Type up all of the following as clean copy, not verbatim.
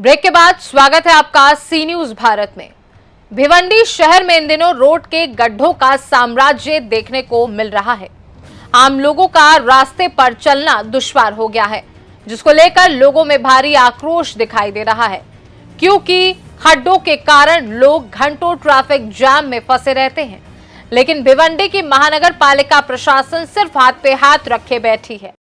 Break के बाद स्वागत है आपका सी न्यूज भारत में। भिवंडी शहर में इन दिनों रोड के गड्ढों का साम्राज्य देखने को मिल रहा है। आम लोगों का रास्ते पर चलना दुश्वार हो गया है, जिसको लेकर लोगों में भारी आक्रोश दिखाई दे रहा है, क्योंकि खड्डों के कारण लोग घंटों ट्रैफिक जाम में फंसे रहते हैं। लेकिन भिवंडी की महानगर पालिका प्रशासन सिर्फ हाथ पे हाथ रखे बैठी है।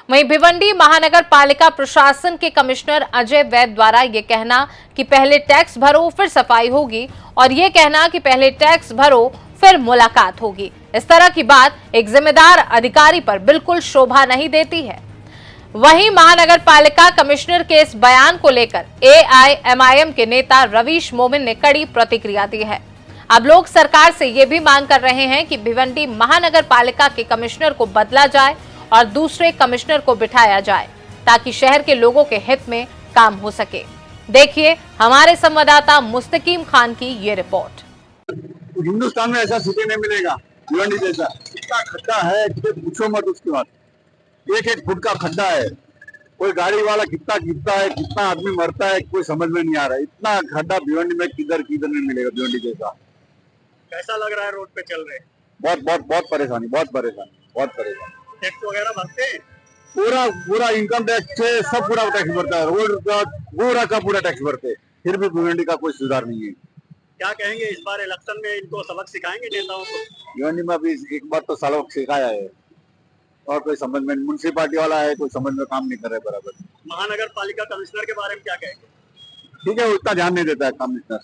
वहीं भिवंडी महानगर पालिका प्रशासन के कमिश्नर अजय वैद द्वारा यह कहना कि पहले टैक्स भरो फिर सफाई होगी, और यह कहना कि पहले टैक्स भरो फिर मुलाकात होगी, इस तरह की बात एक जिम्मेदार अधिकारी पर बिल्कुल शोभा नहीं देती है। वहीं महानगर पालिका कमिश्नर के इस बयान को लेकर AIMIM के नेता रवीश मोमिन ने कड़ी प्रतिक्रिया दी है। अब लोग सरकार से ये भी मांग कर रहे हैं कि भिवंडी महानगर पालिका के कमिश्नर को बदला जाए और दूसरे कमिश्नर को बिठाया जाए, ताकि शहर के लोगों के हित में काम हो सके। देखिए हमारे संवाददाता मुस्तकीम खान की ये रिपोर्ट। हिंदुस्तान में ऐसा सिटी नहीं मिलेगा भिवंडी जैसा। इतना खड्डा है कि पूछो मत। उसके बाद एक एक फुट का खड्डा है। कोई गाड़ी वाला कितना गिरता है, कितना आदमी मरता है, कोई समझ में नहीं आ रहा है। इतना खड्डा भिवंडी में किधर किधर नहीं मिलेगा भिवंडी जैसा। कैसा लग रहा है रोड पे चल रहे? बहुत परेशानी, बहुत परेशानी। टैक्स वगैरह भरते हैं? पूरा इनकम टैक्स से सब पूरा टैक्स भरता है। रोड का पूरा टैक्स भरते हैं, फिर भी भिवंडी का कोई सुधार नहीं है। क्या कहेंगे इस बार इलेक्शन में इनको सबक सिखाएंगे नेताओं को? भिवंडी में अभी एक बार तो सबक सिखाया है और कोई समझ में, म्युनिसिपालिटी वाला है, कोई समझ में काम नहीं कर रहा है बराबर। महानगर पालिका कमिश्नर के बारे में क्या कहेंगे? ठीक है, उतना ध्यान नहीं देता है कमिश्नर,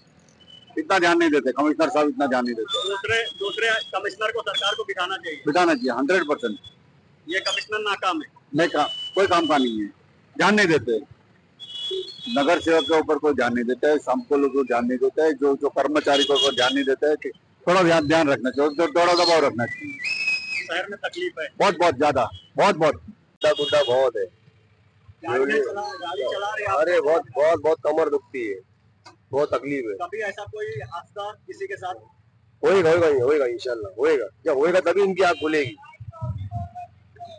इतना ध्यान नहीं देते कमिश्नर साहब, इतना ध्यान नहीं देते। दूसरे कमिश्नर को सरकार को बिठाना चाहिए 100%। ये कमिश्नर नाकाम है? नहीं, कोई काम का नहीं है, ध्यान नहीं देते। नगर सेवक के ऊपर कोई ध्यान नहीं देता है, सबको लोग को ध्यान नहीं देता है, जो कर्मचारी को ध्यान नहीं देता है कि थोड़ा ध्यान रखना चाहिए, थोड़ा दबाव रखना चाहिए। शहर में तकलीफ है बहुत ज्यादा, बहुत गुड्डा बहुत है। गाड़ी चला रहे? अरे बहुत कमर दुखती है, बहुत तकलीफ है। कभी ऐसा कोई हादसा किसी के साथ? होएगा इंशाल्लाह होएगा। जब होएगा तभी इनकी आँख खुलेगी।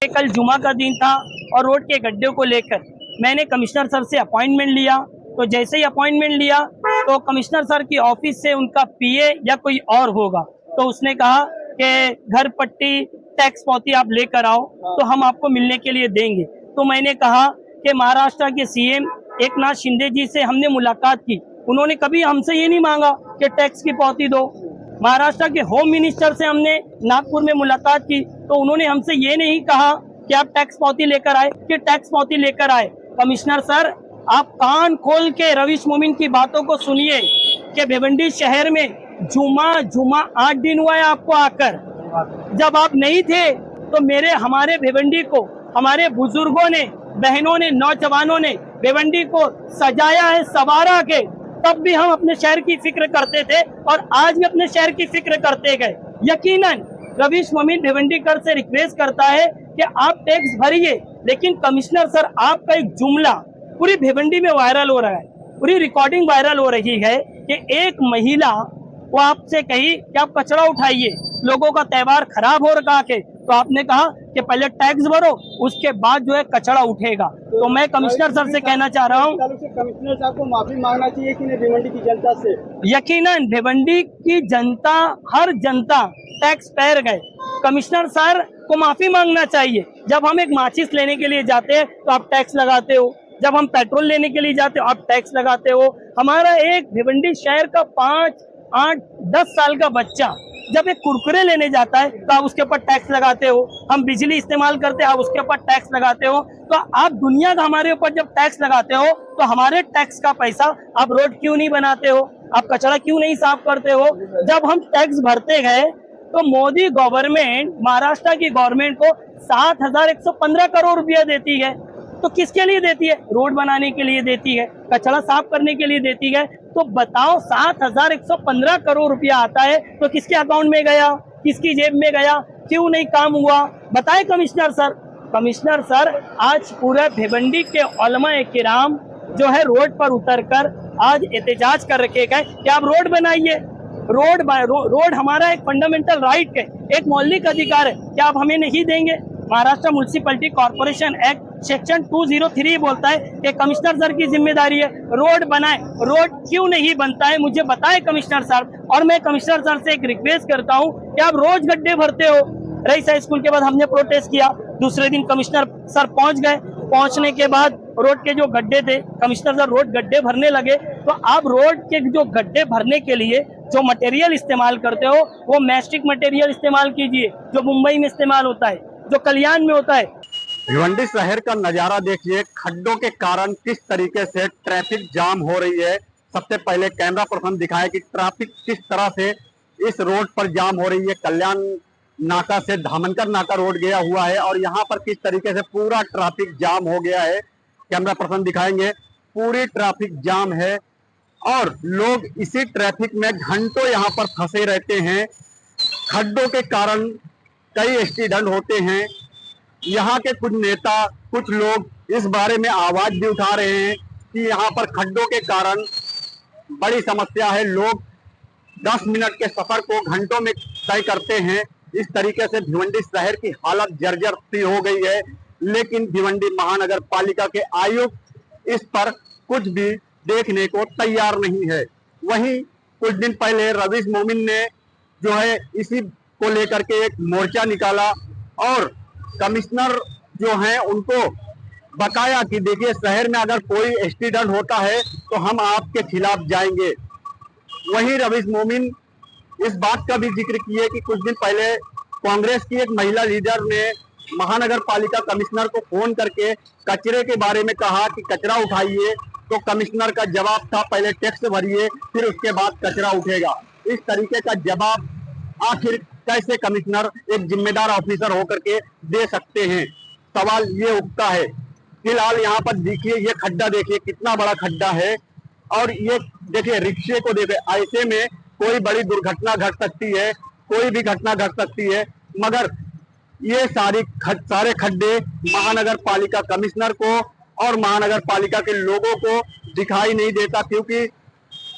कल जुमा का दिन था और रोड के गड्ढे को लेकर मैंने कमिश्नर सर से अपॉइंटमेंट लिया। तो जैसे ही अपॉइंटमेंट लिया तो कमिश्नर सर की ऑफिस से उनका PA या कोई और होगा, तो उसने कहा कि घर पट्टी टैक्स पावती आप लेकर आओ तो हम आपको मिलने के लिए देंगे। तो मैंने कहा कि महाराष्ट्र के CM एकनाथ शिंदे जी से हमने मुलाकात की, उन्होंने कभी हमसे ये नहीं मांगा कि टैक्स की पावती दो। महाराष्ट्र के होम मिनिस्टर से हमने नागपुर में मुलाकात की, तो उन्होंने हमसे ये नहीं कहा कि आप टैक्स पावती लेकर आए। कमिश्नर सर, आप कान खोल के रवीश मोमिन की बातों को सुनिए कि भिवंडी शहर में जुमा 8 दिन हुआ है आपको आकर। जब आप नहीं थे तो हमारे भिवंडी को हमारे बुजुर्गों ने, बहनों ने, नौजवानों ने भिवंडी को सजाया है, संवारा के। तब भी हम अपने शहर की फिक्र करते थे और आज भी अपने शहर की फिक्र करते गए। यकीनन रवीश मोमिन भिवंडीकर से रिक्वेस्ट करता है कि आप टैक्स भरिए, लेकिन कमिश्नर सर आपका एक जुमला पूरी भिवंडी में वायरल हो रहा है, पूरी रिकॉर्डिंग वायरल हो रही है कि एक महिला वो आपसे कही कि आप कचरा उठाइए, लोगों का त्योहार खराब हो रखा है, तो आपने कहा कि पहले टैक्स भरो उसके बाद जो है कचरा उठेगा। तो मैं कमिश्नर सर से कहना चाह रहा हूँ, कमिश्नर साहब को माफी मांगना चाहिए कि नहीं भिवंडी की जनता से? यकीनन भिवंडी की जनता, हर जनता टैक्स पेयर गए, कमिश्नर सर को माफी मांगना चाहिए। जब हम एक माचिस लेने के लिए जाते हैं तो आप टैक्स लगाते हो, जब हम पेट्रोल लेने के लिए जाते हो आप टैक्स लगाते हो। हमारा एक भिवंडी शहर का 5, 8, 10 साल का बच्चा जब एक कुरकुरे लेने जाता है तो आप उसके ऊपर टैक्स लगाते हो। हम बिजली इस्तेमाल करते हैं, आप उसके ऊपर टैक्स लगाते हो। तो आप दुनिया का हमारे ऊपर जब टैक्स लगाते हो तो हमारे टैक्स का पैसा आप रोड क्यों नहीं बनाते हो, आप कचरा क्यों नहीं साफ करते हो? जब हम टैक्स भरते गए तो मोदी गवर्नमेंट, महाराष्ट्र की गवर्नमेंट को 7,115 करोड़ रुपया देती है। तो किसके लिए देती है? रोड बनाने के लिए देती है, कचरा साफ करने के लिए देती है। तो बताओ 7,115 करोड़ रुपया आता है तो किसके अकाउंट में गया, किसकी जेब में गया, क्यों नहीं काम हुआ? बताए कमिश्नर सर। आज पूरे भिवंडी के उलमा-ए-किराम जो है रोड पर उतरकर आज एहतजाज कर रखे गए कि आप रोड बनाइए। रोड हमारा एक फंडामेंटल राइट है, एक मौलिक अधिकार है, क्या आप हमें नहीं देंगे? Maharashtra municipality corporation act section 203 बोलता है कि कमिश्नर सर की जिम्मेदारी है रोड बनाए। रोड क्यों नहीं बनता है मुझे बताएं कमिश्नर साहब। और मैं कमिश्नर सर से एक रिक्वेस्ट करता हूं कि आप रोज गड्ढे भरते हो। रईस हाई स्कूल के बाद हमने प्रोटेस्ट किया, दूसरे दिन कमिश्नर सर पहुंच गए, पहुंचने के बाद रोड के जो गड्ढे थे कमिश्नर सर रोड गड्ढे भरने लगे। तो आप रोड के जो गड्ढे भरने के लिए जो मटेरियल इस्तेमाल करते हो वो मैस्टिक मटेरियल इस्तेमाल कीजिए जो मुंबई में इस्तेमाल होता है, जो कल्याण में होता है। भिवंडी शहर का नजारा देखिए, खड्डों के कारण किस तरीके से ट्रैफिक जाम हो रही है। सबसे पहले कैमरा पर्सन दिखाया कि ट्रैफिक किस तरह से इस रोड पर जाम हो रही है। कल्याण नाका से धामनकर नाका रोड गया हुआ है और यहाँ पर किस तरीके से पूरा ट्रैफिक जाम हो गया है। कैमरा पर्सन दिखाएंगे, पूरी ट्रैफिक जाम है और लोग इसी ट्रैफिक में घंटों यहाँ पर फंसे रहते हैं। खड्डों के कारण कई एक्सीडेंट होते हैं। यहाँ के कुछ नेता, कुछ लोग इस बारे में आवाज भी उठा रहे हैं कि यहाँ पर खड्डों के कारण बड़ी समस्या है। लोग 10 मिनट के सफर को घंटों में तय करते हैं। इस तरीके से भिवंडी शहर की हालत जर्जर सी हो गई है, लेकिन भिवंडी महानगर पालिका के आयुक्त इस पर कुछ भी देखने को तैयार नहीं है। वहीं कुछ दिन पहले रवीश मोमिन ने जो है इसी को लेकर के एक मोर्चा निकाला और कमिश्नर जो हैं उनको बकाया कि देखिए शहर में अगर कोई एक्सीडेंट होता है तो हम आपके खिलाफ जाएंगे। वहीं रवीश मोमिन इस बात का भी जिक्र किए कि कुछ दिन पहले कांग्रेस की एक महिला लीडर ने महानगर पालिका कमिश्नर को फोन करके कचरे के बारे में कहा कि कचरा उठाइए, तो कमिश्नर का जवाब था पहले टैक्स भरिए फिर उसके बाद कचरा उठेगा। इस तरीके का जवाब आखिर कैसे कमिश्नर एक जिम्मेदार ऑफिसर होकर के दे सकते हैं, सवाल ये उठता है। फिलहाल यहाँ पर देखिए, ये खड्डा देखिए कितना बड़ा खड्डा है और ये देखिए रिक्शे को देखिए, ऐसे में कोई बड़ी दुर्घटना घट सकती है, कोई भी घटना घट सकती है। मगर ये सारे खड्डे महानगर पालिका कमिश्नर को और महानगर पालिका के लोगों को दिखाई नहीं देता, क्योंकि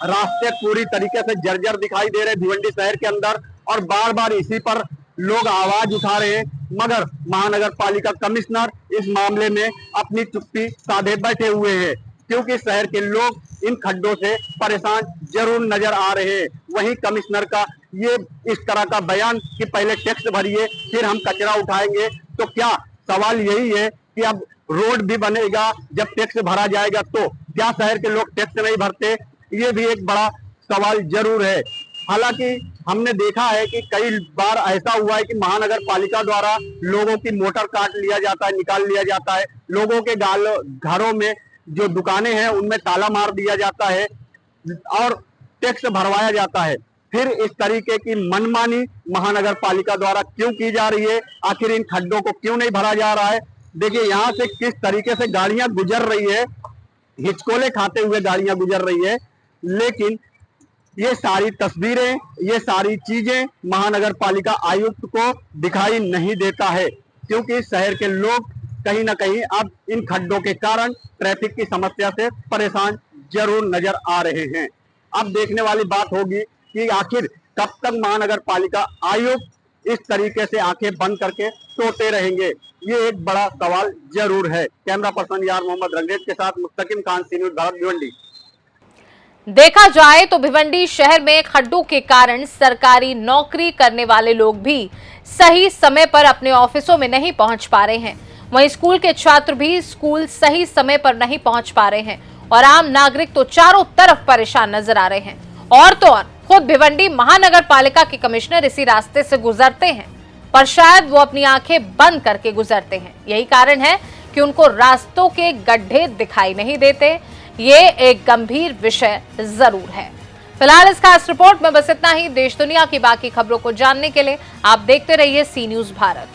रास्ते पूरी तरीके से जर्जर दिखाई दे रहे भिवंडी शहर के अंदर और बार बार इसी पर लोग आवाज उठा रहे हैं। मगर महानगर पालिका कमिश्नर इस मामले में अपनी चुप्पी साधे बैठे हुए हैं, क्योंकि शहर के लोग इन खड्डों से परेशान जरूर नजर आ रहे हैं। वहीं कमिश्नर का ये इस तरह का बयान कि पहले टैक्स भरिए फिर हम कचरा उठाएंगे, तो क्या सवाल यही है कि अब रोड भी बनेगा जब टैक्स भरा जाएगा, तो क्या शहर के लोग टैक्स नहीं भरते? ये भी एक बड़ा सवाल जरूर है। हालांकि हमने देखा है कि कई बार ऐसा हुआ है कि महानगर पालिका द्वारा लोगों की मोटर काट लिया जाता है, निकाल लिया जाता है, लोगों के घरों में जो दुकानें हैं उनमें ताला मार दिया जाता है और टैक्स भरवाया जाता है। फिर इस तरीके की मनमानी महानगर पालिका द्वारा क्यों की जा रही है? आखिर इन खड्डों को क्यों नहीं भरा जा रहा है? देखिए यहाँ से किस तरीके से गाड़ियां गुजर रही है, हिचकोले खाते हुए गाड़ियां गुजर रही है, लेकिन ये सारी तस्वीरें, ये सारी चीजें महानगर पालिका आयुक्त को दिखाई नहीं देता है, क्योंकि शहर के लोग कहीं ना कहीं अब इन खड्डों के कारण ट्रैफिक की समस्या से परेशान जरूर नजर आ रहे हैं। अब देखने वाली बात होगी कि आखिर कब तक महानगर पालिका आयुक्त इस तरीके से आंखें बंद करके सोते रहेंगे, ये एक बड़ा सवाल जरूर है। कैमरा पर्सन यार मोहम्मद रंगरेज के साथ मुस्तकिम खान, सी न्यूज़ भारत, भिवंडी। देखा जाए तो भिवंडी शहर में खड्डों के कारण सरकारी नौकरी करने वाले लोग भी सही समय पर अपने ऑफिसों में नहीं पहुंच पा रहे हैं। वहीं स्कूल के छात्र भी स्कूल सही समय पर नहीं पहुंच पा रहे हैं और आम नागरिक तो चारों तरफ परेशान नजर आ रहे हैं। और तो और खुद भिवंडी महानगर पालिका के कमिश्नर इसी रास्ते से गुजरते हैं, पर शायद वो अपनी आंखें बंद करके गुजरते हैं। यही कारण है कि उनको रास्तों के गड्ढे दिखाई नहीं देते। ये एक गंभीर विषय जरूर है। फिलहाल इस खास रिपोर्ट में बस इतना ही। देश दुनिया की बाकी खबरों को जानने के लिए आप देखते रहिए सी न्यूज़ भारत।